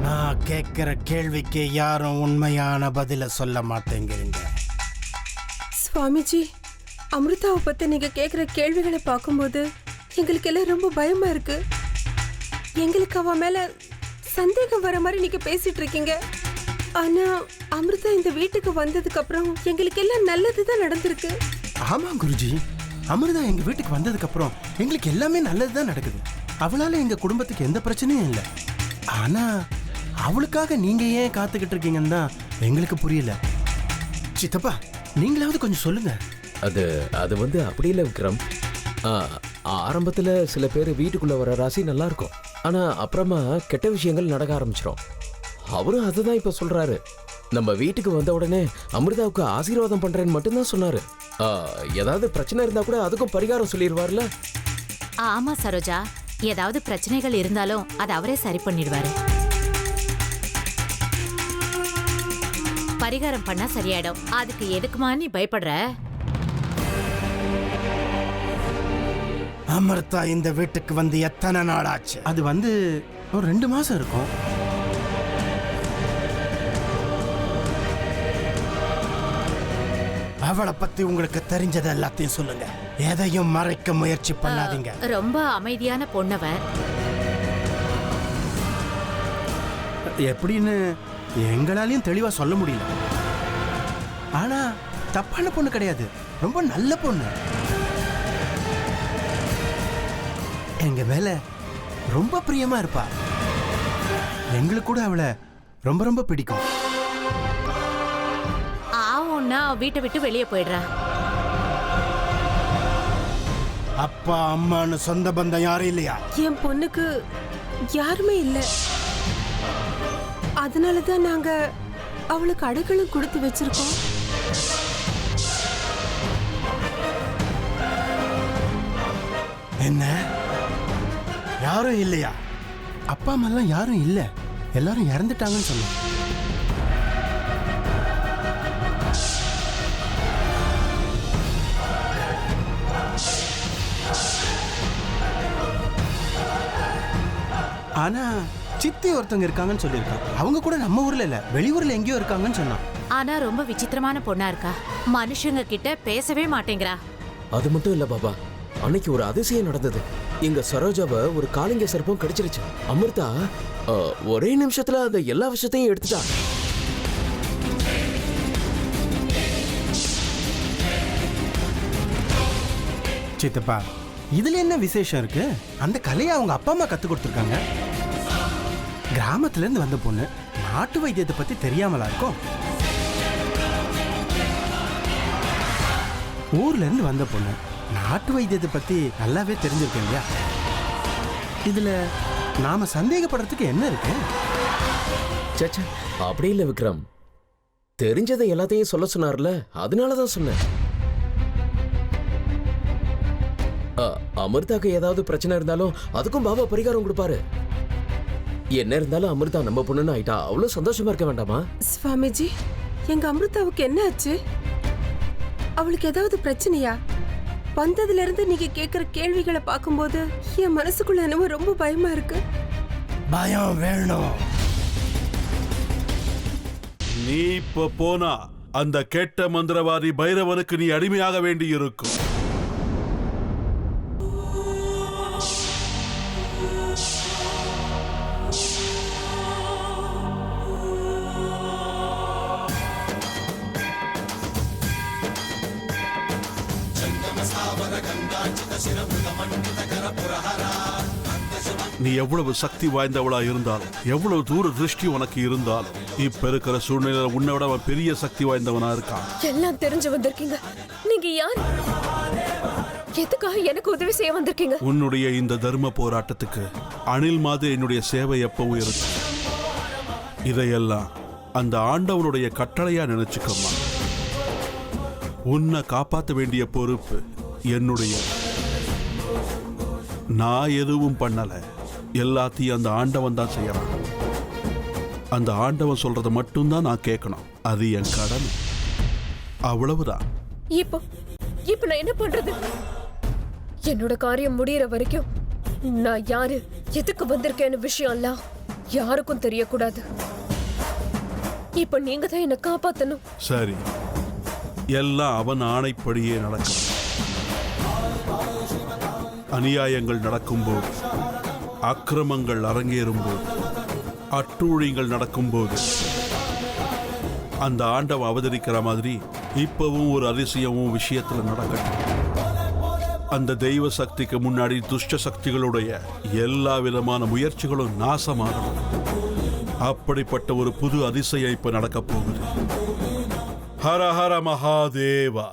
நான் கேட்கிற கேள்விக்கு யாரும் உண்மையான பதில சொல்ல மாட்டேங்கிறீங்க. சுவாமிஜி, அமிர்தாவை பத்தி நீங்க கேக்குற கேள்விகளை பார்க்கும்போது எங்களுக்கு எல்லாம் ரொம்ப பயமா இருக்கு. எங்களுக்கு அவ மேல சந்தேகம் வர மாதிரி நீங்க பேசிட்டு இருக்கீங்க. ஆனா அமிர்தா இந்த வீட்டுக்கு வந்ததுக்கு அப்புறம் எங்களுக்கு எல்லாம் நல்லதுதான் நடந்திருக்கு. ஆமா குருஜி, அமிர்தா எங்க வீட்டுக்கு வந்ததுக்கு அப்புறம் எங்களுக்கு எல்லாமே நல்லதுதான் நடக்குது. அவளால எங்க குடும்பத்துக்கு எந்த பிரச்சனையும் இல்லை. ஆனா அவளுக்காக நீங்க ஏன் காத்துக்கிட்டு இருக்கீங்கன்னு தான் எங்களுக்கு புரியல. சித்தப்பா, நீங்களாவது கொஞ்சம் சொல்லுங்க. அது வந்து அப்படி இல்லை விக்ரம். ஆரம்பத்துல சில பேர் வீட்டுக்குள்ள வர ராசி நல்லா இருக்கும், ஆனா அப்புறமா கெட்ட விஷயங்கள் நடக்க ஆரம்பிச்சிடும். அவரும் அதுதான் இப்ப சொல்றாரு. நம்ம வீட்டுக்கு வந்த உடனே அமிர்தாவுக்கு ஆசீர்வாதம் பண்றேன்னு மட்டும்தான் சொன்னாரு. ஏதாவது பிரச்சனை இருந்தா கூட அதுக்கும் பரிகாரம் சொல்லிடுவார்ல. ஆமா சரோஜா, ஏதாவது பிரச்சனைகள் இருந்தாலும் அதை அவரே சரி பண்ணிடுவாரு. பரிகாரம் பண்ணா சரியாயிடும். அதுக்கு எதுக்குமா நீ பயப்படுற? அமிர்தா இந்த வீட்டுக்கு வந்து எத்தனை நாள் ஆச்சு? அது வந்து ஒரு 2 மாசம் இருக்கும். அவளை பத்தி உங்களுக்கு தெரிஞ்சது எல்லாத்தையும் சொல்லுங்க. எதையும் மறைக்க முயற்சி பண்ணாதீங்க. ரொம்ப அமைதியான பொண்ணவ. எப்படின்னு எங்களாலையும் தெளிவா சொல்ல முடியல. ஆனா தப்பான பொண்ணு கிடையாது, ரொம்ப நல்ல பொண்ணு. எங்க மேல ரொம்ப பிரியமா இருப்பா. எங்களுக்கு கூட அவளை ரொம்ப ரொம்ப பிடிக்கும். ஆவுன்னா வீட்டை விட்டு வெளியே போயிடுறா. அப்பா அம்மான்னு சொந்த பந்தம் யாரும் இல்லையா? என் பொண்ணுக்கு யாருமே இல்லை. அதனாலதான் நாங்க அவளுக்கு அடைகளும் கொடுத்து வச்சிருக்கோம். என்ன, யாரும் இல்லையா? அப்பா அம்மா எல்லாம் யாரும் இல்ல, எல்லாரும் இறந்துட்டாங்கன்னு சொன்னாங்க. ஆனா சித்தி ஒருத்தவங்க இருக்காங்கன்னு சொல்லியிருக்காங்க. அவங்க கூட நம்ம ஊர்ல இல்ல, வெளியூர்ல எங்கேயோ இருக்காங்கன்னு சொன்னான். ஆனா ரொம்ப விசித்திரமான பொண்ணா இருக்கா. மனுஷங்க கிட்ட பேசவே மாட்டேங்கிறா. அது மட்டும் இல்ல பாபா, அன்னைக்கு ஒரு அதிசயம் நடந்தது. எங்க சரோஜாவை ஒரு காளிங்க சர்ப்பம் கடிச்சிருச்சு. அமிர்தா ஒரே நிமிஷத்துல அந்த எல்லா விஷயத்தையும் எடுத்துட்டா. சித்தப்பா, இதுல என்ன விசேஷம் இருக்கு? அந்த கலையை அவங்க அப்பா அம்மா கத்து கொடுத்துருக்காங்க. கிராமத்துல இருந்து வந்த பொண்ணு நாட்டு வைத்தியத்தை பத்தி தெரியாமலா இருக்கும்? ஊர்ல இருந்து வந்த பொண்ணு நாட்டு வைத்தியத்தை பத்தி நல்லாவே தெரிஞ்சிருக்கேன் இல்லையா? இதுல நாம சந்தேகப்படுறதுக்கு என்ன இருக்கு? சச்சா, அப்படி இல்ல விக்ரம். தெரிஞ்சதை எல்லாத்தையும் சொல்ல சொன்னார்ல, அதனாலதான் சொன்னேன். அமிர்தாக்கு ஏதாவது பிரச்சனை இருந்தாலும் அதுக்கும் பாபா பரிகாரம் கொடுப்பாரு. என்ன இருந்தாலும் அமிர்தா நம்ம பொண்ணுன்னு ஆயிட்டா அவ்வளவு சந்தோஷமா இருக்க வேண்டாமா? சுவாமிஜி, எங்க அமிர்தாவுக்கு என்ன ஆச்சு? அவளுக்கு ஏதாவது பிரச்சனையா? வந்ததுல இருந்து நீங்க கேக்குற கேள்விகளை பார்க்கும்போது என் மனசுக்குள்ள என்னமோ ரொம்ப பயமா இருக்கு. பயம் வேணும். நீ இப்ப போனா அந்த கெட்ட மந்திரவாதி பைரவனுக்கு நீ அடிமையாக வேண்டி இருக்கும். நீ எவ்வளவு சக்தி வாய்ந்தவளா இருந்தாலும், எவ்வளவு தூர திருஷ்டி உனக்கு இருந்தாலும், இப்ப இருக்கிற சூழ்நிலை உன்னை விட அவன் பெரிய சக்தி வாய்ந்தவனா இருக்கான். எல்லாம் தெரிஞ்சு வந்திருக்கீங்க. நீங்க யார்? எதுக்காக எனக்கு உதவி செய்ய வந்திருக்கீங்க? உன்னுடைய இந்த தர்ம போராட்டத்துக்கு அணில் மாதிரி என்னுடைய சேவை எப்பவும் இருக்கு. இதையெல்லாம் அந்த ஆண்டவனுடைய கட்டளையா நினைச்சுக்கம்மா. உன்னை காப்பாற்ற வேண்டிய பொறுப்பு என்னுடைய. நான் எதுவும் பண்ணல, எல்லாத்தையும் அந்த ஆண்டவன் தான் செய்யறான். அந்த ஆண்டவன் சொல்றத மட்டும்தான் நான் கேட்கணும். அது என் கடமை, அவ்வளவுதான். இப்போ நான் என்ன பண்றது? என்னோட காரியம் முடியற வரைக்கும் நான் யாரு, எதுக்கு வந்திருக்கேன்னு விஷயம் எல்லாம் யாருக்கும் தெரியக்கூடாது. இப்ப நீங்க தான் என்ன காப்பாத்தணும். சரி, எல்லாம் அவன் ஆணைப்படியே நடக்கும். அநியாயங்கள் நடக்கும்போது, அக்கிரமங்கள் அரங்கேறும்போது, அட்டூழியங்கள் நடக்கும்போது அந்த ஆண்டவன் அவதரிக்கிற மாதிரி இப்பவும் ஒரு அதிசயமும் விஷயத்துல நடக்கட்டும். அந்த தெய்வ சக்திக்கு முன்னாடி துஷ்ட சக்திகளுடைய எல்லா விதமான முயற்சிகளும் நாசமாகணும். அப்படிப்பட்ட ஒரு புது அதிசயம் இப்ப நடக்க போகுது. ஹர ஹர மகாதேவா.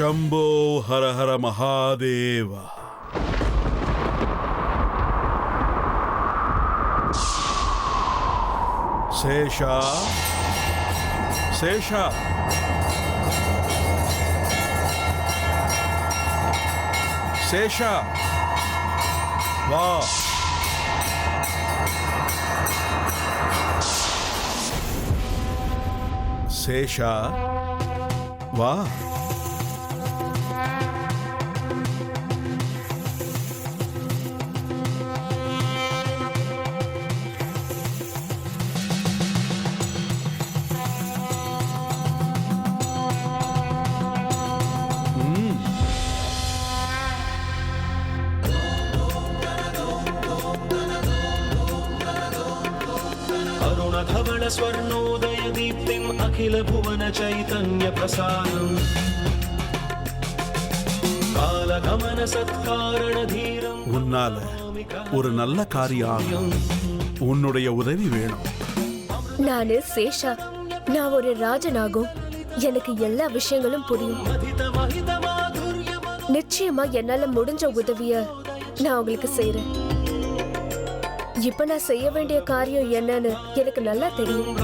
शंभो हर हर महादेव. शेषा शेषा शेषा वाह. शेषा वाह. धवल स्वर्णोदय दीप्तिम अखिल भुवन चैतन्य प्रसारम काल गमन सत्कारण धीरम. உன்னால ஒரு நல்ல காரியம், உன்னுடைய உதவி வேணும். நானு சேஷா. நான் ஒரு ராஜனாகும். எனக்கு எல்லா விஷயங்களும் புரியும். நிச்சயமா என்னால முடிஞ்ச உதவிய நான் உங்களுக்கு செய்யறேன். இப்ப நான் செய்ய வேண்டிய காரியம் என்னன்னு எனக்கு நல்லா தெரியும்.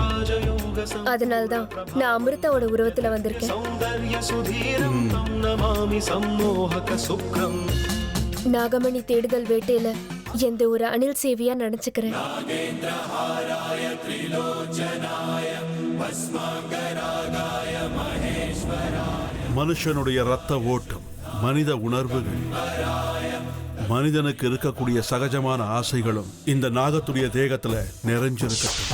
அதனால்தான் நான் அமிர்தாவோட உருவத்துல வந்திருக்கேன். நாகமணி தேடுதல் வேட்டையில எந்த ஒரு அணில் சேவியா நினைச்சுக்கிறேன். மனுஷனுடைய ரத்த ஓட்டம், மனித உணர்வுகள், மனிதனுக்கு இருக்கக்கூடிய சகஜமான ஆசைகளும் இந்த நாகத்துடைய தேகத்துல நிறைஞ்சிருக்கட்டும்.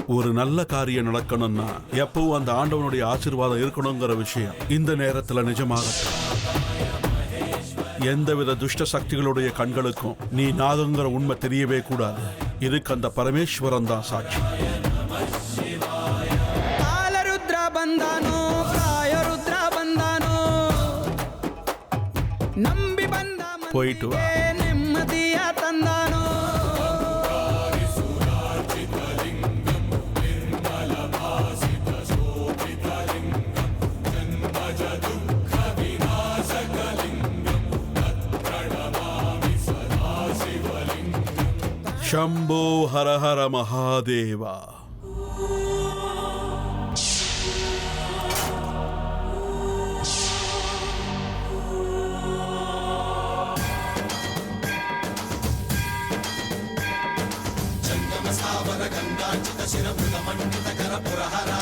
ஒரு நல்ல காரியம் நடக்கணும்னா எப்பவும் அந்த ஆண்டவனுடைய ஆசீர்வாதம் இருக்கணுங்கிற விஷயம் இந்த நேரத்துல நிஜமாகட்டும். எந்தவித துஷ்ட சக்திகளுடைய கண்களுக்கும் நீ நாகங்கிற உண்மை தெரியவே கூடாது. இதுக்கு அந்த பரமேஸ்வரன் தான் சாட்சி. போயிட்டு வா. शंभो हर हर महादेवा. गंगाचित शिरमृगमण्डित कर पुरहरा